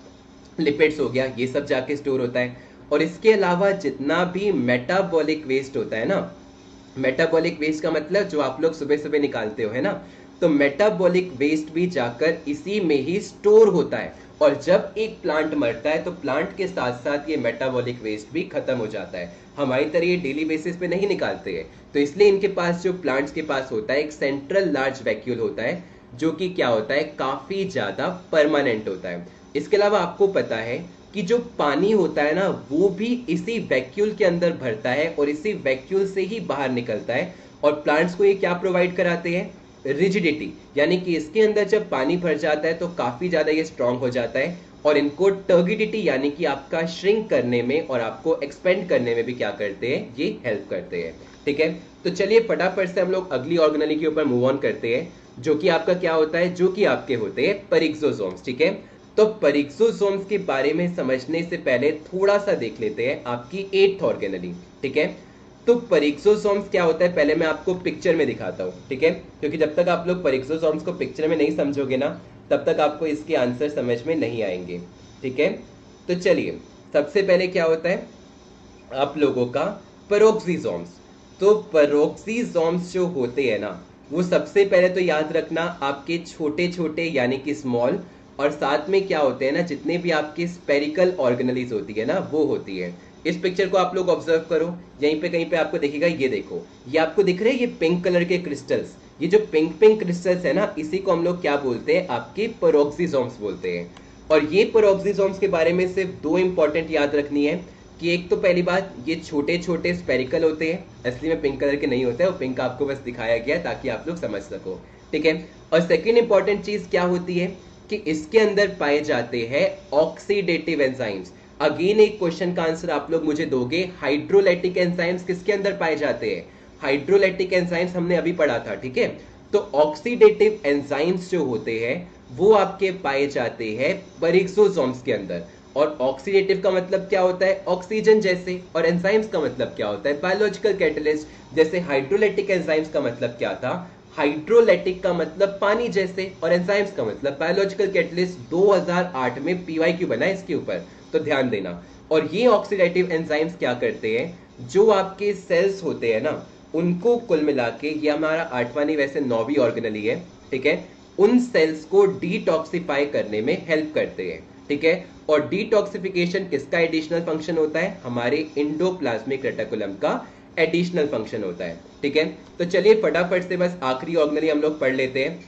लिपिड्स हो गया, ये सब जाके स्टोर होता है। और इसके अलावा जितना भी मेटाबॉलिक वेस्ट होता है ना, मेटाबॉलिक वेस्ट का मतलब जो आप लोग सुबह सुबह निकालते हो है ना, तो मेटाबॉलिक वेस्ट भी जाकर इसी में ही स्टोर होता है, और जब एक प्लांट मरता है तो प्लांट के साथ साथ ये मेटाबॉलिक वेस्ट भी खत्म हो जाता है। हमारी तरह ये डेली बेसिस पे नहीं निकालते हैं, तो इसलिए इनके पास, जो प्लांट्स के पास होता है, एक सेंट्रल लार्ज वैक्यूल होता है, जो कि क्या होता है, काफी ज्यादा परमानेंट होता है। इसके अलावा आपको पता है कि जो पानी होता है ना, वो भी इसी वैक्यूल के अंदर भरता है और इसी वैक्यूल से ही बाहर निकलता है। और प्लांट्स को ये क्या प्रोवाइड कराते हैं, रिजिडिटी, यानी कि इसके अंदर जब पानी भर जाता है तो काफी ज्यादा ये स्ट्रांग हो जाता है, और इनको टर्गिडिटी यानी कि आपका श्रिंक करने में और आपको एक्सपेंड करने में भी क्या करते हैं, ये हेल्प करते हैं। ठीक है, तो चलिए फटाफट से हम लोग अगली ऑर्गेनेली के ऊपर मूव ऑन करते हैं, जो कि आपका क्या होता है, जो कि आपके होते हैं पेरिक्सोसोम्स। ठीक है, तो पेरिक्सोसोम्स के बारे में समझने से पहले थोड़ा सा देख लेते हैं आपकी 8th ऑर्गेनेली। ठीक है, तो पेरिक्सोसोम्स क्या होता है, पहले मैं आपको पिक्चर में दिखाता हूँ। ठीक है, क्योंकि जब तक आप लोग पेरिक्सोसोम्स को पिक्चर में नहीं समझोगे ना, तब तक आपको इसके आंसर समझ में नहीं आएंगे। ठीक है, तो चलिए सबसे पहले क्या होता है आप लोगों का पेरोक्सिसोम्स। तो पेरोक्सिसोम्स जो होते हैं ना, वो सबसे पहले तो याद रखना आपके छोटे छोटे यानी कि स्मॉल, और साथ में क्या होते हैं ना, जितने भी आपके स्पेरिकल ऑर्गेनेलीज होती है ना, वो होती है। इस पिक्चर को आप लोग ऑब्जर्व करो, यहीं पे कहीं पे आपको दिखेगा, ये देखो, ये आपको दिख रहे हैं, ये पिंक कलर के क्रिस्टल्स, ये जो पिंक पिंक क्रिस्टल्स है ना, इसी को हम लोग क्या बोलते हैं, आपके पेरोक्सिसोम्स बोलते हैं। और ये पेरोक्सिसोम्स के बारे में सिर्फ 2 इंपॉर्टेंट याद रखनी है, कि एक तो पहली बात, ये छोटे छोटे स्पेरिकल होते हैं, असली में पिंक कलर के नहीं होते हैं, वो पिंक आपको बस दिखाया गया ताकि आप लोग समझ सको। ठीक है, और सेकेंड इंपॉर्टेंट चीज क्या होती है कि इसके अंदर पाए जाते हैं ऑक्सीडेटिव एंजाइम्स। अगेन एक क्वेश्चन का आंसर आप लोग मुझे दोगे, हाइड्रोलाइटिक एंजाइम्स किसके अंदर पाए जाते हैं, हाइड्रोलाइटिक एंजाइम्स हमने अभी पढ़ा था। ठीक है, तो ऑक्सीडेटिव एंजाइम्स जो होते हैं वो आपके पाए जाते हैं पेरिक्सोसोम्स के अंदर। और ऑक्सीडेटिव का मतलब क्या होता है, ऑक्सीजन जैसे, और एंजाइम्स का मतलब क्या होता है, बायोलॉजिकल कैटलिस्ट जैसे। हाइड्रोलाइटिक एंजाइम्स का मतलब क्या था, हाइड्रोलाइटिक का मतलब पानी जैसे, और एंजाइम्स का मतलब बायोलॉजिकल कैटलिस्ट। 2008 में पीवाईक्यू बना इसके ऊपर, तो ध्यान देना। और ये ऑक्सीडेटिव एंजाइम्स क्या करते हैं, जो आपके सेल्स होते हैं ना, उनको कुल मिला के, ये हमारा 8वां नहीं वैसे 9वीं ऑर्गेनेली है। ठीक है, उन सेल्स को डिटॉक्सिफाई करने में हेल्प करते हैं। ठीक है, और डिटॉक्सिफिकेशन किसका एडिशनल फंक्शन होता है, हमारे इंडोप्लाज्मिक रेटिकुलम का एडिशनल फंक्शन होता है। ठीक है, तो चलिए फटाफट से बस आखिरी ऑर्गेनेली हम लोग पढ़ लेते हैं।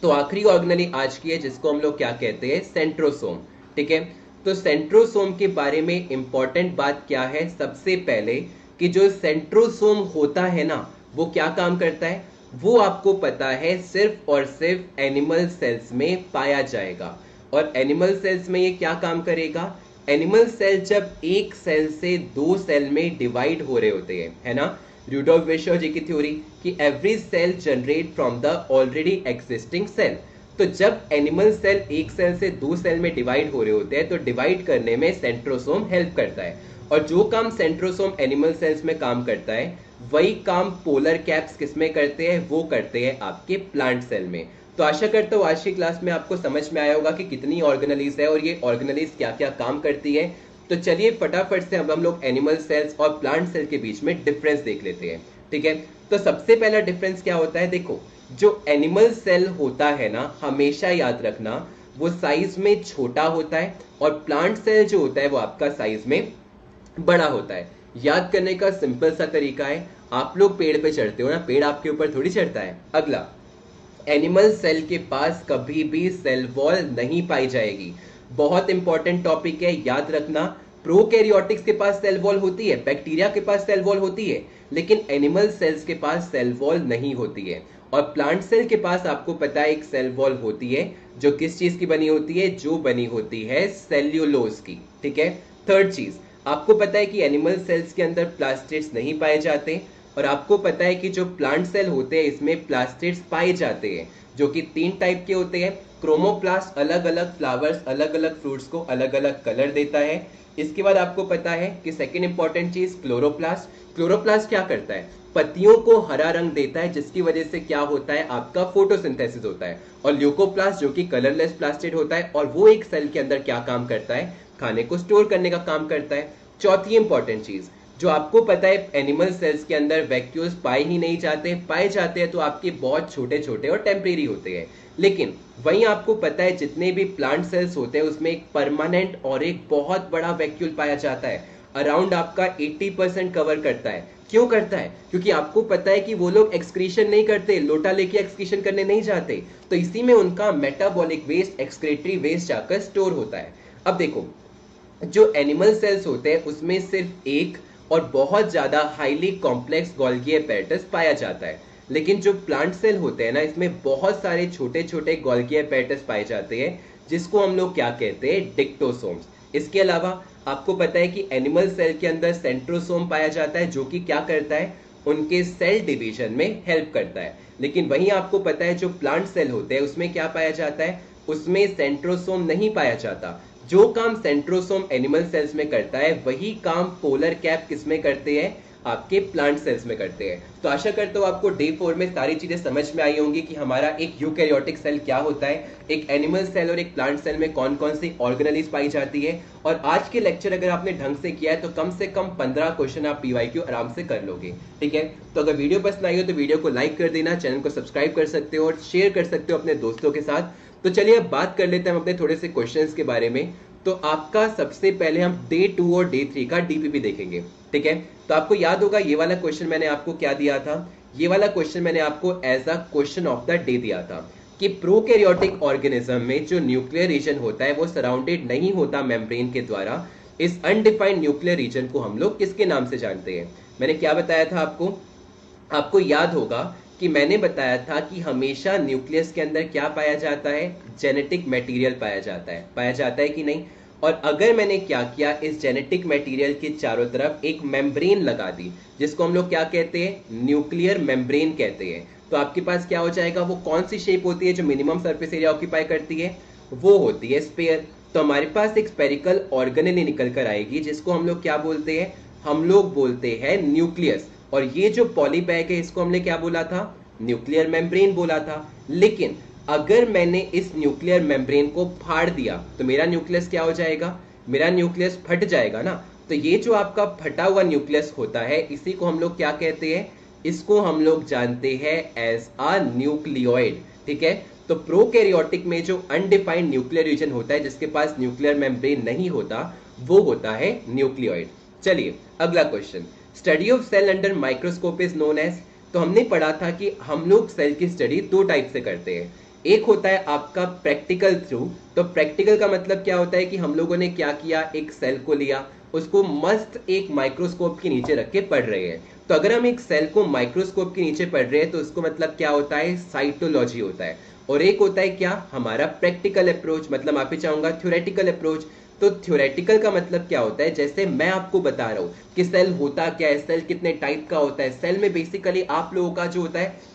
तो आखिरी ऑर्गेनेली आज की है, जिसको हम लोग क्या कहते हैं, सेंट्रोसोम। ठीक है, तो सेंट्रोसोम के बारे में इंपॉर्टेंट बात क्या है, सबसे पहले कि जो सेंट्रोसोम होता है ना, वो क्या काम करता है, वो आपको पता है सिर्फ और सिर्फ एनिमल सेल्स में पाया जाएगा। और एनिमल सेल्स में ये क्या काम करेगा, एनिमल सेल जब एक सेल से 2 सेल में डिवाइड हो रहे होते हैं, है ना, रूडोल्फ विर्शो जी की थ्योरी कि every cell generate from the already existing cell. तो जब एनिमल सेल एक सेल से 2 सेल में डिवाइड हो रहे होते हैं, तो डिवाइड करने में सेंट्रोसोम हेल्प करता है। और जो काम सेंट्रोसोम एनिमल सेल्स में काम करता है, वही काम पोलर कैप्स किसमें करते हैं, वो करते हैं आपके प्लांट सेल में। तो आशा करता हूँ आज की क्लास में आपको समझ में आया होगा कि कितनी ऑर्गेनेलीज है और ये ऑर्गेनेलीज क्या क्या काम करती है। तो चलिए फटाफट से अब हम लोग एनिमल सेल्स और प्लांट सेल के बीच में डिफरेंस देख लेते हैं। ठीक है, तो सबसे पहला डिफरेंस क्या होता है, देखो, जो एनिमल सेल होता है ना, हमेशा याद रखना वो साइज में छोटा होता है, और प्लांट सेल जो होता है वो आपका साइज में बड़ा होता है। याद करने का सिंपल सा तरीका है, आप लोग पेड़ पे चढ़ते हो ना, पेड़ आपके ऊपर थोड़ी चढ़ता है। अगला, एनिमल सेल के पास कभी भी सेल वॉल नहीं पाई जाएगी। बहुत इंपॉर्टेंट टॉपिक है, याद रखना। प्रोकैरियोटिक्स के पास सेल वॉल होती है, बैक्टीरिया के पास सेल वॉल होती है, लेकिन एनिमल सेल्स के पास सेल वॉल नहीं होती है। और प्लांट सेल के पास आपको पता है एक सेल वॉल होती है, जो किस चीज की बनी होती है, जो बनी होती है सेल्यूलोज की। ठीक है, थर्ड चीज, आपको पता है कि एनिमल सेल्स के अंदर प्लास्टिड्स नहीं पाए जाते, और आपको पता है कि जो प्लांट सेल होते हैं इसमें प्लास्टिड्स पाए जाते हैं, जो कि 3 टाइप के होते हैं। क्रोमोप्लास्ट अलग अलग फ्लावर्स, अलग अलग फ्रूट्स को अलग अलग कलर देता है। इसके बाद आपको पता है कि सेकेंड इंपॉर्टेंट चीज क्लोरोप्लास्ट। क्लोरोप्लास्ट क्या करता है, पत्तियों को हरा रंग देता है, जिसकी वजह से क्या होता है, आपका फोटोसिंथेसिस होता है। और ल्यूकोप्लास्ट जो कि कलरलेस प्लास्टिड होता है, और वो एक सेल के अंदर क्या काम करता है, खाने को स्टोर करने का काम करता है। चौथी इंपॉर्टेंट चीज, जो आपको पता है एनिमल सेल्स के अंदर वैक्यूल्स पाए ही नहीं जाते, पाए जाते हैं तो आपके बहुत छोटे छोटे और टेम्परेरी होते हैं। लेकिन वहीं आपको पता है जितने भी प्लांट सेल्स होते हैं उसमें एक परमानेंट और एक बहुत बड़ा वैक्यूल पाया जाता है, अराउंड आपका 80% कवर करता है। क्यों करता है? क्योंकि आपको पता है कि वो लोग एक्सक्रीशन नहीं करते, लोटा लेके एक्सक्रीशन करने नहीं जाते, तो इसी में उनका मेटाबॉलिक वेस्ट, एक्सक्रेटरी वेस्ट जाकर स्टोर होता है। अब देखो, जो एनिमल सेल्स होते हैं उसमें सिर्फ एक और बहुत ज्यादा हाईली कॉम्प्लेक्स गोल्गी apparatus पाया जाता है, लेकिन जो प्लांट सेल होते हैं ना, इसमें बहुत सारे छोटे छोटे गोल्गी apparatus पाए जाते हैं, जिसको हम लोग क्या कहते हैं, डिक्टोसोम्स। इसके अलावा आपको पता है कि एनिमल सेल के अंदर सेंट्रोसोम पाया जाता है, जो कि क्या करता है, उनके सेल डिवीजन में हेल्प करता है। लेकिन वहीं आपको पता है जो प्लांट सेल होते हैं उसमें क्या पाया जाता है, उसमें सेंट्रोसोम नहीं पाया जाता। जो काम सेंट्रोसोम एनिमल सेल्स में करता है वही काम पोलर कैप किसमें करते हैं, आपके प्लांट सेल्स में करते हैं। तो आशा करता हूँ आपको डे 4 में सारी चीजें समझ में आई होंगी कि हमारा एक यूकैरियोटिक सेल क्या होता है, एक एनिमल सेल और एक प्लांट सेल में कौन कौन सी ऑर्गेनेलीज पाई जाती है। और आज के लेक्चर अगर आपने ढंग से किया है तो कम से कम 15 क्वेश्चन आप पीवाईक्यू आराम से कर लोगे, ठीक है। तो अगर वीडियो पसंद आई हो तो वीडियो को लाइक कर देना, चैनल को सब्सक्राइब कर सकते हो और शेयर कर सकते हो अपने दोस्तों के साथ। तो चलिए अब बात कर लेते हैं हम अपने थोड़े से क्वेश्चंस के बारे में। तो आपका सबसे पहले हम डे 2 और डे 3 का डीपीपी देखेंगे, ठीक है। तो आपको याद होगा ये वाला क्वेश्चन मैंने आपको क्या दिया था, ये वाला क्वेश्चन मैंने आपको as a question of the day दिया था कि प्रोकैरियोटिक ऑर्गेनिज्म में जो न्यूक्लियर रीजन होता है वो सराउंडेड नहीं होता मेम्ब्रेन के द्वारा। इस अनडिफाइंड न्यूक्लियर रीजन को हम लोग किसके नाम से जानते हैं? मैंने क्या बताया था आपको? आपको याद होगा कि मैंने बताया था कि हमेशा न्यूक्लियस के अंदर क्या पाया जाता है, जेनेटिक मटेरियल पाया जाता है कि नहीं। और अगर मैंने क्या किया, इस जेनेटिक मटेरियल के चारों तरफ एक मेम्ब्रेन लगा दी, जिसको हम लोग क्या कहते हैं, न्यूक्लियर मेम्ब्रेन कहते हैं, तो आपके पास क्या हो जाएगा, वो कौन सी शेप होती है जो मिनिमम सरफेस एरिया ऑक्यूपाई करती है, वो होती है स्फीयर। तो हमारे पास एक स्पेरिकल ऑर्गेनेल निकल कर आएगी, जिसको हम लोग क्या बोलते हैं, हम लोग बोलते हैं न्यूक्लियस। और ये जो पॉलीबैग है इसको हमने क्या बोला था, न्यूक्लियर मेम्ब्रेन बोला था। लेकिन अगर मैंने इस न्यूक्लियर मेम्ब्रेन को फाड़ दिया तो मेरा न्यूक्लियस क्या हो जाएगा, मेरा न्यूक्लियस फट जाएगा ना। तो ये जो आपका फटा हुआ न्यूक्लियस होता है इसी को हम लोग क्या कहते हैं, इसको हम लोग जानते हैं एज अ न्यूक्लियोइड, ठीक है। तो प्रोकैरियोटिक में जो अनडिफाइंड न्यूक्लियर रीजन होता है जिसके पास न्यूक्लियर मेम्ब्रेन नहीं होता, वो होता है न्यूक्लियोइड। चलिए अगला question, study of cell under microscope is known as. तो हमने पढ़ा था कि हम लोग सेल की स्टडी दो टाइप से करते हैं। एक होता है आपका प्रैक्टिकल थ्रू। तो प्रैक्टिकल का मतलब क्या होता है कि हम लोगों ने क्या किया, एक सेल को लिया, उसको मस्त एक माइक्रोस्कोप के नीचे रख के पढ़ रहे हैं। तो अगर हम एक सेल को माइक्रोस्कोप के नीचे पढ़ रहे हैं तो उसको मतलब क्या होता है, साइटोलॉजी होता है। और एक होता है क्या, हमारा प्रैक्टिकल अप्रोच, मतलब आप ही चाहूंगा थ्योरेटिकल अप्रोच। तो थ्योरेटिकल का मतलब क्या होता है, जैसे मैं आपको बता रहा हूं कि सेल होता क्या है, सेल कितने टाइप का होता है, सेल में बेसिकली आप लोगों का जो होता है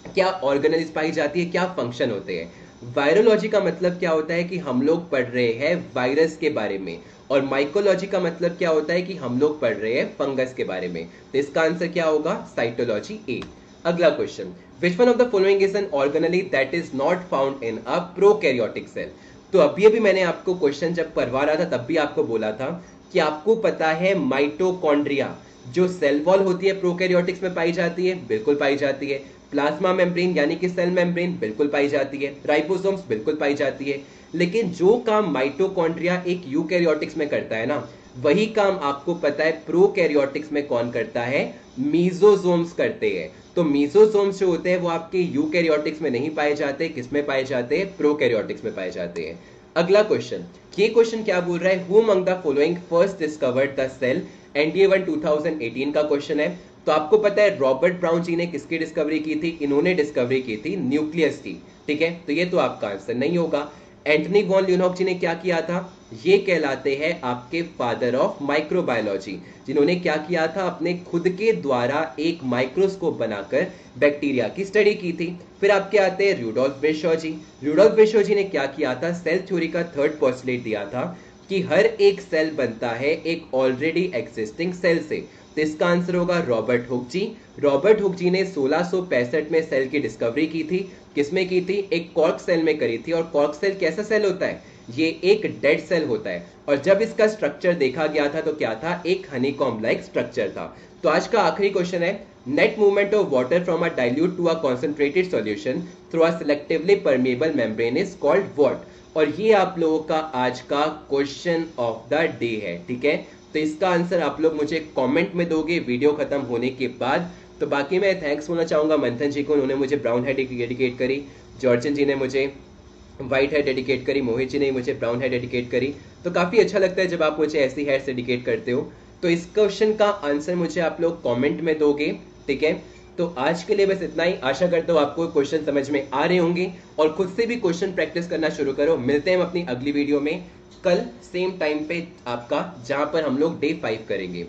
क्या ऑर्गेनेल्स पाई जाती है, क्या फंक्शन होते हैं। वायरोलॉजी का मतलब क्या होता है कि हम लोग पढ़ रहे हैं वायरस के बारे में। और माइकोलॉजी का मतलब क्या होता है कि हम लोग पढ़ रहे हैं फंगस के बारे में। तो इसका आंसर क्या होगा, साइटोलॉजी ए। अगला question, which one of the following is an organelle that is not found in a prokaryotic cell. तो अभी मैंने आपको क्वेश्चन जब करवा रहा था तब भी आपको बोला था कि आपको पता है माइटोकॉन्ड्रिया जो सेल वॉल होती है प्रोकैरियोटिक्स में पाई जाती है, बिल्कुल पाई जाती है। प्लाज्मा मेम्ब्रेन यानी कि सेल मेम्ब्रेन बिल्कुल पाई जाती है। राइबोसोम्स बिल्कुल पाई जाती है। लेकिन जो काम माइटोकॉन्ड्रिया एक यूकैरियोटिक्स में करता है ना, वही काम आपको पता है प्रोकैरियोटिक्स में कौन करता है, मीजोसोम्स करते हैं। तो मीजोसोम्स जो होते हैं वो आपके यूकैरियोटिक्स में नहीं पाए जाते, किसमें पाए जाते हैं, प्रोकैरियोटिक्स में पाए जाते हैं। अगला क्वेश्चन, ये क्वेश्चन क्या बोल रहा है, who among the following first discovered the cell. NDA 1 2018 का क्वेश्चन है। तो आपको पता है रॉबर्ट ब्राउन जी ने किसकी डिस्कवरी की थी, इन्होंने डिस्कवरी की थी न्यूक्लियस की, ठीक है। तो ये तो आपका आंसर नहीं होगा। एंटनी वॉन ल्यूनॉक जी ने क्या किया था, ये कहलाते हैं आपके फादर ऑफ माइक्रोबायोलॉजी, जिन्होंने क्या किया था, अपने खुद के द्वारा एक माइक्रोस्कोप बनाकर बैक्टीरिया की स्टडी की थी। फिर आपके आते हैं रूडोल्फ विर्शॉ जी। रूडोल्फ विर्शॉ जी ने क्या किया था, सेल थ्योरी का थर्ड पोस्टुलेट दिया था कि हर एक सेल बनता है एक ऑलरेडी एग्जिस्टिंग सेल से। तो इसका आंसर होगा रॉबर्ट हुक जी। रॉबर्ट हुक जी ने 1665 में सेल की डिस्कवरी की थी। किसमें की थी? एक कॉर्क सेल में करी थी। और कॉर्क सेल कैसा सेल होता है? ये एक डेड सेल होता है। और जब इसका स्ट्रक्चर देखा गया था तो क्या था? एक हनीकॉम्ब लाइक स्ट्रक्चर था। तो आज का आखिरी क्वेश्चन है, net movement of water from a dilute to a concentrated solution through a selectively permeable membrane is called what? और ये आप लोगों का आज का क्वेश्चन ऑफ द डे है, ठीक है। तो इसका आंसर आप लोग मुझे कमेंट में दोगे वीडियो खत्म होने के बाद। तो बाकी मैं थैंक्स बोलना चाहूंगा मंथन जी को, उन्होंने मुझे ब्राउन हेड डेडिकेट करी, जॉर्जन जी ने मुझे व्हाइट हेड डेडिकेट करी, मोहित जी ने मुझे ब्राउन हेड डेडिकेट करी। तो काफी अच्छा लगता है जब आप मुझे ऐसी हेड डेडिकेट करते हो। तो इस क्वेश्चन का आंसर मुझे आप लोग कमेंट में दोगे, ठीक है। तो आज के लिए बस इतना ही। आशा करता हूँ आपको क्वेश्चन समझ में आ रहे होंगे और खुद से भी क्वेश्चन प्रैक्टिस करना शुरू करो। मिलते हैं हम अपनी अगली वीडियो में कल सेम टाइम पे आपका, जहां पर हम लोग डे 5 करेंगे।